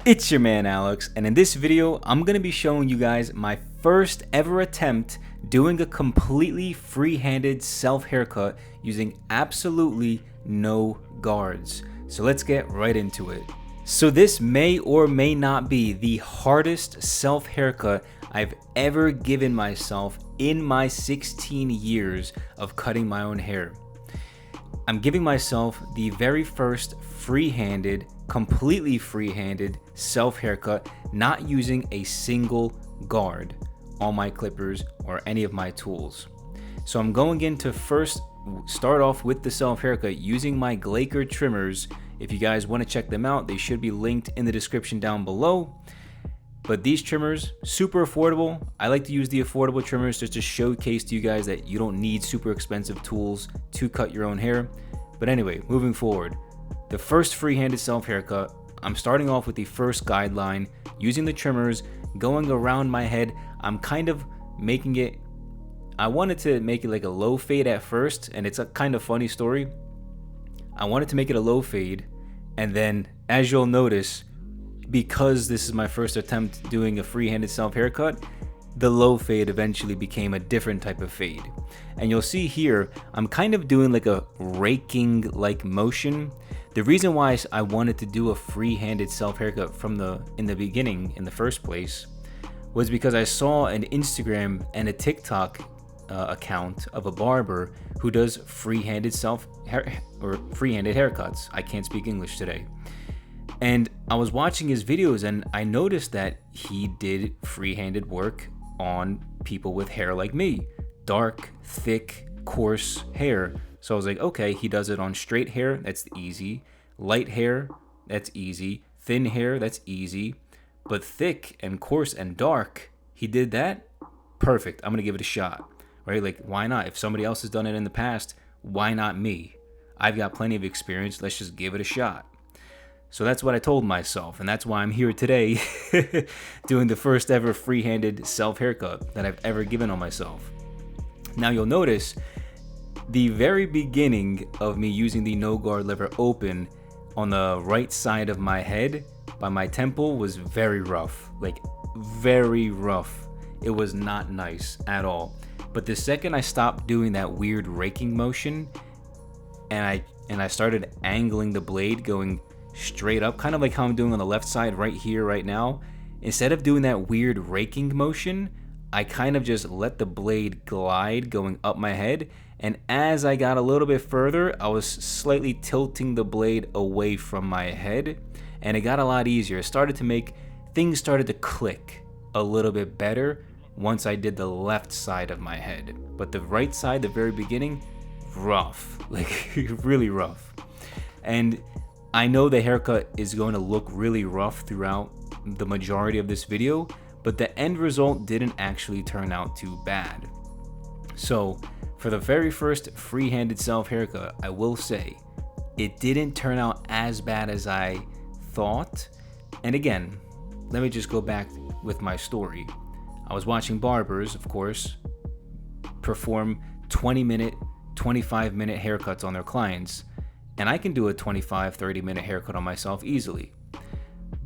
It's your man Alex, and in this video I'm going to be showing you guys my first ever attempt doing a completely free-handed self haircut using absolutely no guards. So let's get right into it. So this may or may not be the hardest self haircut I've ever given myself in my 16 years of cutting my own hair. I'm giving myself the very first free-handed, completely free-handed self haircut, not using a single guard on my clippers or any of my tools. So I'm going in to first start off with the self haircut using my Glaker trimmers. If you guys want to check them out, they should be linked in the description down below. But these trimmers, super affordable. I like to use the affordable trimmers just to showcase to you guys that you don't need super expensive tools to cut your own hair. But anyway, moving forward, the first free-handed self haircut, I'm starting off with the first guideline, using the trimmers, going around my head. I'm kind of making it, I wanted to make it like a low fade at first, and it's a kind of funny story. I wanted to make it a low fade, and then as you'll notice, because this is my first attempt doing a free-handed self haircut, the low fade eventually became a different type of fade. And you'll see here, I'm kind of doing like a raking like motion. The reason why I wanted to do a free-handed self haircut in the beginning, in the first place, was because I saw an Instagram and a TikTok account of a barber who does free-handed free-handed haircuts. I can't speak English today. And I was watching his videos and I noticed that he did free-handed work on people with hair like me. Dark, thick, coarse hair. So I was like, okay, he does it on straight hair, that's easy. Light hair, that's easy. Thin hair, that's easy. But thick and coarse and dark, he did that? Perfect, I'm gonna give it a shot. Right? Like, why not? If somebody else has done it in the past, why not me? I've got plenty of experience, let's just give it a shot. So that's what I told myself, and that's why I'm here today doing the first ever free-handed self haircut that I've ever given on myself. Now you'll notice the very beginning of me using the no guard lever open on the right side of my head by my temple was very rough, like very rough. It was not nice at all. But the second I stopped doing that weird raking motion and I started angling the blade going straight up, kind of like how I'm doing on the left side right here right now, instead of doing that weird raking motion, I kind of just let the blade glide going up my head, and as I got a little bit further, I was slightly tilting the blade away from my head, and it got a lot easier. Things started to click a little bit better once I did the left side of my head. But the right side, the very beginning, rough, like really rough. And I know the haircut is going to look really rough throughout the majority of this video, but the end result didn't actually turn out too bad. So for the very first free-handed self haircut, I will say it didn't turn out as bad as I thought. And again, let me just go back with my story. I was watching barbers, of course, perform 20-minute, 25-minute haircuts on their clients. And I can do a 25-30 minute haircut on myself easily.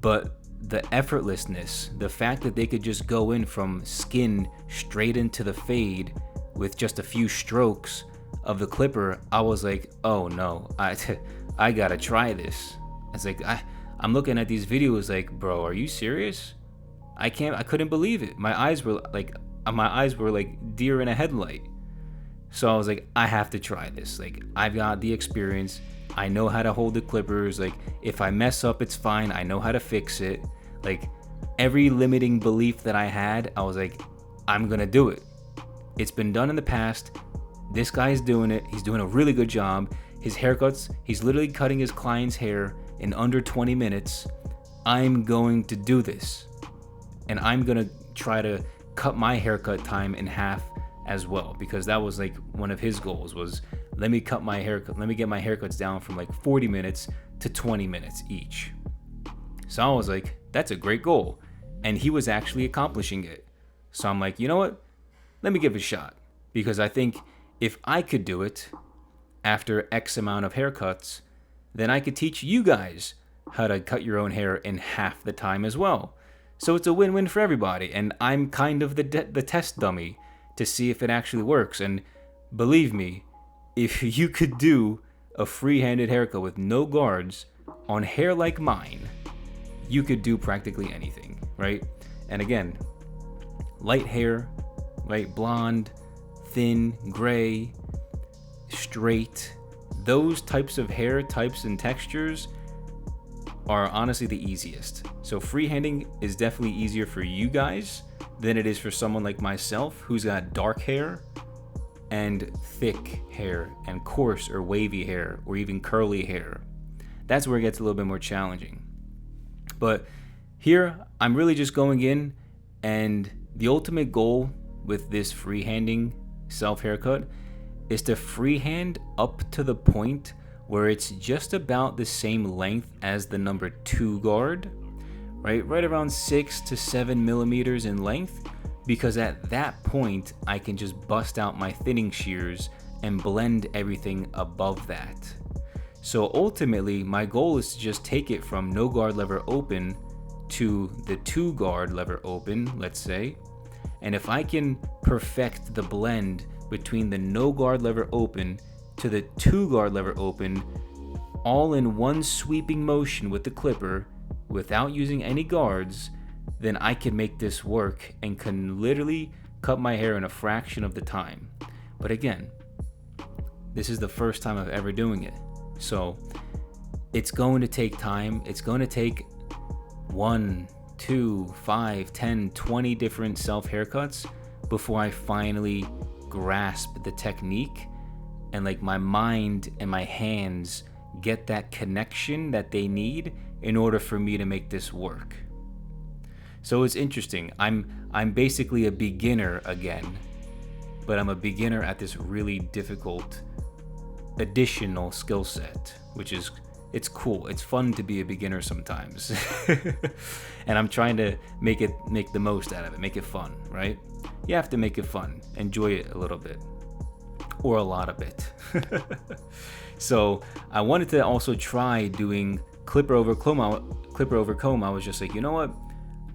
But the effortlessness, the fact that they could just go in from skin straight into the fade with just a few strokes of the clipper, I was like, oh no, I gotta try this. It's like, I'm looking at these videos like, bro, are you serious? I couldn't believe it. My eyes were like deer in a headlight. So I was like, I have to try this. Like, I've got the experience. I know how to hold the clippers. Like, if I mess up, it's fine. I know how to fix it. Like, every limiting belief that I had, I was like, I'm gonna do it. It's been done in the past. This guy's doing it. He's doing a really good job. His haircuts, he's literally cutting his client's hair in under 20 minutes. I'm going to do this. And I'm gonna try to cut my haircut time in half as well, because that was like one of his goals was, let me get my haircuts down from like 40 minutes to 20 minutes each. So I was like, that's a great goal. And he was actually accomplishing it. So I'm like, you know what? Let me give it a shot. Because I think if I could do it after X amount of haircuts, then I could teach you guys how to cut your own hair in half the time as well. So it's a win-win for everybody, and I'm kind of the test dummy to see if it actually works. And believe me, if you could do a free-handed haircut with no guards on hair like mine, you could do practically anything, right? And again, light hair, right? Blonde, thin, gray, straight, those types of hair types and textures are honestly the easiest. So freehanding is definitely easier for you guys than it is for someone like myself who's got dark hair and thick hair and coarse or wavy hair or even curly hair. That's where it gets a little bit more challenging. But here I'm really just going in, and the ultimate goal with this freehanding self haircut is to freehand up to the point where it's just about the same length as the number 2 guard, right around 6 to 7 millimeters in length, because at that point I can just bust out my thinning shears and blend everything above that. So ultimately my goal is to just take it from no guard lever open to the 2 guard lever open, let's say, and if I can perfect the blend between the no guard lever open to the 2 guard lever open all in one sweeping motion with the clipper without using any guards, then I can make this work and can literally cut my hair in a fraction of the time. But again, this is the first time I've ever doing it. So it's going to take time. It's going to take 1, 2, 5, 10, 20 different self haircuts before I finally grasp the technique and like my mind and my hands get that connection that they need in order for me to make this work. So it's interesting. I'm basically a beginner again, but I'm a beginner at this really difficult additional skill set, which is, it's cool. It's fun to be a beginner sometimes. And I'm trying to make the most out of it, make it fun, right? You have to make it fun, enjoy it a little bit, or a lot of it. So I wanted to also try doing clipper over comb. I was just like, you know what?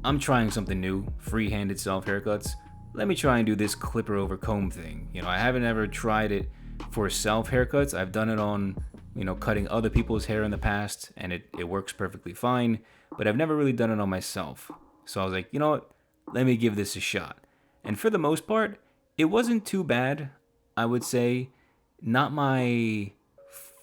I'm trying something new, free-handed self haircuts. Let me try and do this clipper over comb thing. You know, I haven't ever tried it for self haircuts. I've done it on, you know, cutting other people's hair in the past, and it works perfectly fine, but I've never really done it on myself. So I was like, you know what? Let me give this a shot. And for the most part, it wasn't too bad. I would say not my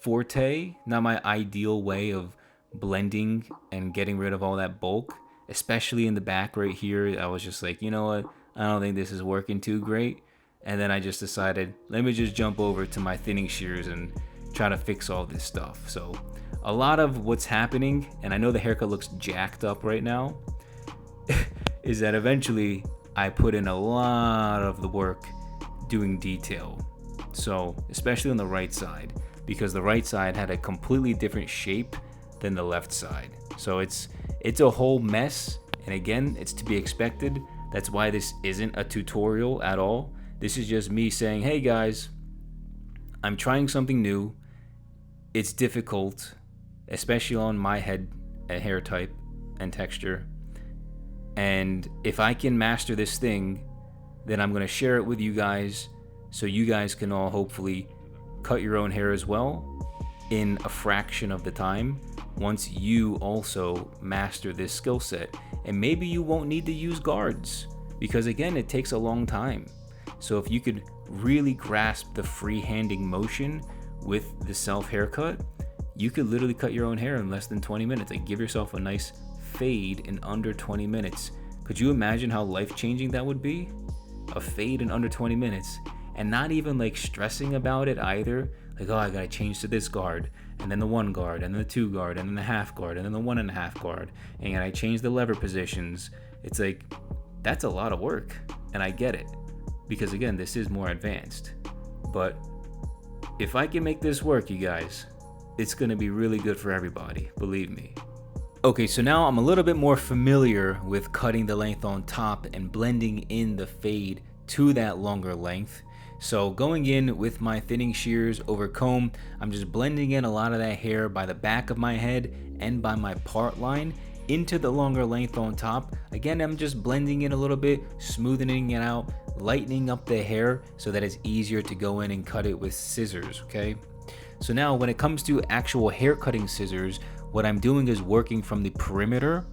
forte, not my ideal way of blending and getting rid of all that bulk, especially in the back right here. I was just like, you know what? I don't think this is working too great. And then I just decided, let me just jump over to my thinning shears and try to fix all this stuff. So a lot of what's happening, and I know the haircut looks jacked up right now, is that eventually I put in a lot of the work doing detail. So especially on the right side, because the right side had a completely different shape than the left side. So it's a whole mess, and again, it's to be expected. That's why this isn't a tutorial at all. This is just me saying, hey guys, I'm trying something new. It's difficult, especially on my head and hair type and texture. And if I can master this thing, then I'm going to share it with you guys so you guys can all hopefully cut your own hair as well in a fraction of the time once you also master this skill set. And maybe you won't need to use guards, because again, it takes a long time. So if you could really grasp the freehanding motion with the self haircut, you could literally cut your own hair in less than 20 minutes. Like, give yourself a nice fade in under 20 minutes. Could you imagine how life-changing that would be? A fade in under 20 minutes, and not even like stressing about it either. Like, oh, I gotta change to this guard, and then the 1 guard, and then the 2 guard, and then the half guard, and then the 1.5 guard, and I change the lever positions. It's like, that's a lot of work, and I get it, because again, this is more advanced. But if I can make this work, you guys, it's gonna be really good for everybody, believe me. Okay, so now I'm a little bit more familiar with cutting the length on top and blending in the fade to that longer length. So going in with my thinning shears over comb, I'm just blending in a lot of that hair by the back of my head and by my part line into the longer length on top. Again, I'm just blending in a little bit, smoothing it out, lightening up the hair so that it's easier to go in and cut it with scissors, okay? So now when it comes to actual hair cutting scissors, what I'm doing is working from the perimeter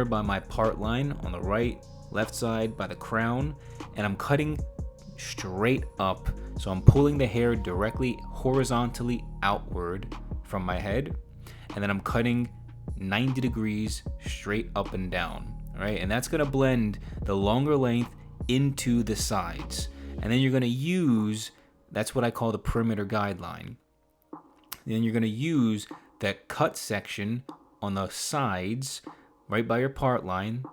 by my part line on the right, left side by the crown, and I'm cutting straight up. So I'm pulling the hair directly horizontally outward from my head, and then I'm cutting 90 degrees straight up and down. All right, and that's gonna blend the longer length into the sides, and then you're gonna use, that's what I call the perimeter guideline. Then you're gonna use that cut section on the sides right by your part line,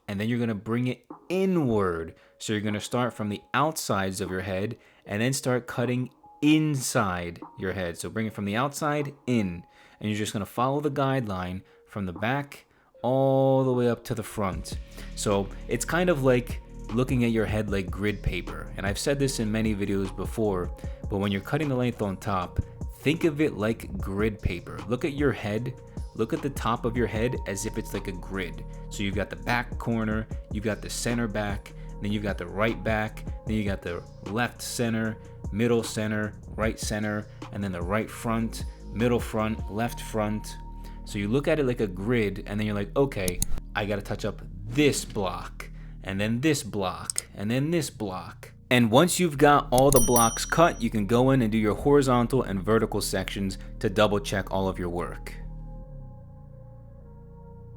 and then you're gonna bring it inward. So you're gonna start from the outsides of your head and then start cutting inside your head. So bring it from the outside in, and you're just gonna follow the guideline from the back all the way up to the front. So it's kind of like looking at your head like grid paper. And I've said this in many videos before, but when you're cutting the length on top, think of it like grid paper. Look at your head. Look at the top of your head as if it's like a grid. So you've got the back corner, you've got the center back, then you've got the right back, then you got the left center, middle center, right center, and then the right front, middle front, left front. So you look at it like a grid, and then you're like, okay, I gotta touch up this block, and then this block, and then this block. And once you've got all the blocks cut, you can go in and do your horizontal and vertical sections to double check all of your work.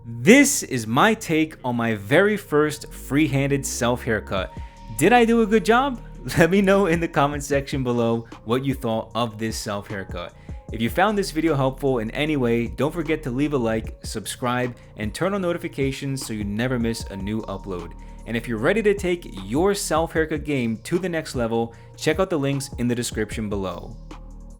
This is my take on my very first free-handed self-haircut. Did I do a good job? Let me know in the comment section below what you thought of this self-haircut. If you found this video helpful in any way, don't forget to leave a like, subscribe, and turn on notifications so you never miss a new upload. And if you're ready to take your self-haircut game to the next level, check out the links in the description below.